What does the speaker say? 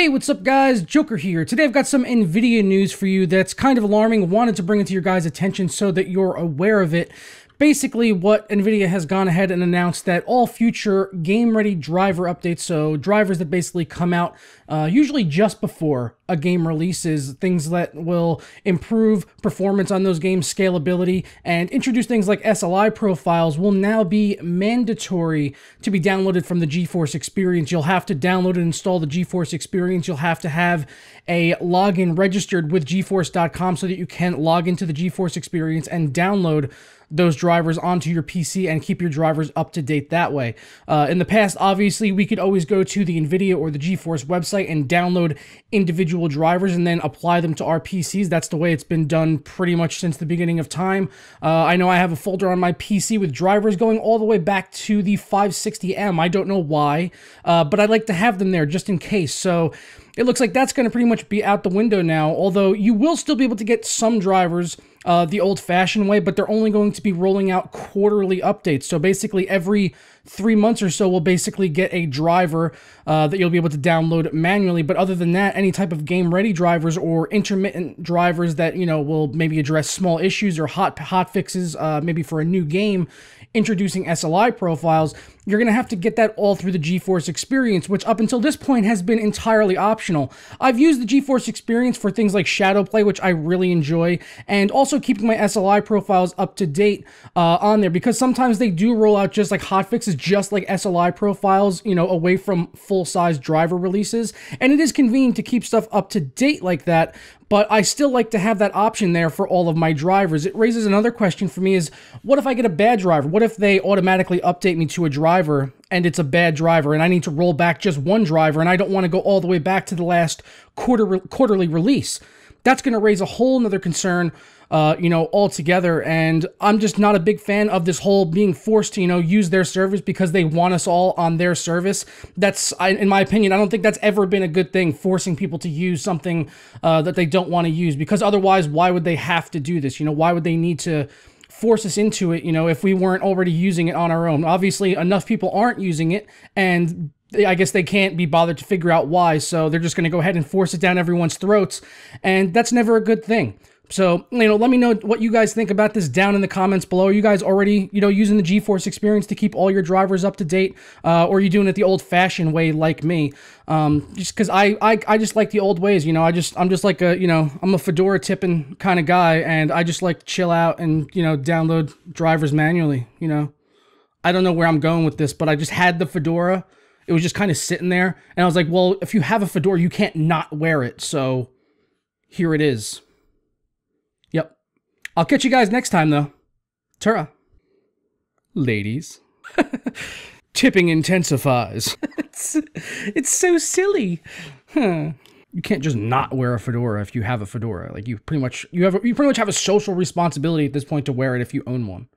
Hey, what's up guys? Joker here. Today I've got some NVIDIA news for you that's kind of alarming. Wanted to bring it to your guys' attention so that you're aware of it. Basically, what NVIDIA has gone ahead and announced that all future game-ready driver updates, so drivers that basically come out usually just before a game releases, things that will improve performance on those games, scalability, and introduce things like SLI profiles will now be mandatory to be downloaded from the Geforce experience. You'll have to download and install the Geforce experience. You'll have to have a login registered with geforce.com so that you can log into the Geforce experience and download those drivers onto your PC and keep your drivers up to date that way. In the past, obviously, we could always go to the NVIDIA or the Geforce website and download individual drivers and then apply them to our PCs. That's the way it's been done pretty much since the beginning of time. I know I have a folder on my PC with drivers going all the way back to the 560M. I don't know why, but I'd like to have them there just in case. So it looks like that's going to pretty much be out the window now, although you will still be able to get some drivers the old-fashioned way, but they're only going to be rolling out quarterly updates. So basically every 3 months or so, we'll basically get a driver that you'll be able to download manually. But other than that, any type of game-ready drivers or intermittent drivers that, you know, will maybe address small issues or hot fixes, maybe for a new game, introducing SLI profiles, you're going to have to get that all through the Geforce experience, which up until this point has been entirely optional. I've used the Geforce experience for things like shadow play, which I really enjoy, and also keeping my SLI profiles up to date on there, because sometimes they do roll out just like hotfixes, just like SLI profiles, you know, away from full-size driver releases, and it is convenient to keep stuff up to date like that. But I still like to have that option there for all of my drivers. It raises another question for me is, what if I get a bad driver? What if they automatically update me to a driver and it's a bad driver and I need to roll back just one driver and I don't want to go all the way back to the last quarterly release? That's going to raise a whole nother concern, you know, altogether. And I'm just not a big fan of this whole being forced to, you know, use their service because they want us all on their service. That's, in my opinion, I don't think that's ever been a good thing, forcing people to use something that they don't want to use, because otherwise, why would they have to do this? You know, why would they need to force us into it, you know, if we weren't already using it on our own? Obviously, enough people aren't using it, and I guess they can't be bothered to figure out why, so they're just going to go ahead and force it down everyone's throats, and that's never a good thing. So, you know, let me know what you guys think about this down in the comments below. Are you guys already, you know, using the Geforce experience to keep all your drivers up to date, or are you doing it the old-fashioned way like me? Just because I just like the old ways, you know. I'm just like a, you know, I'm a Fedora tipping kind of guy, and I just like to chill out and, you know, download drivers manually, you know. I don't know where I'm going with this, but I just had the Fedora. It was just kind of sitting there, and I was like, well, if you have a Fedora, you can't not wear it, so here it is. Yep. I'll catch you guys next time, though. Ta-ra. Ladies. Tipping intensifies. It's so silly. Huh. You can't just not wear a fedora if you have a fedora. Like, you pretty much have a social responsibility at this point to wear it if you own one.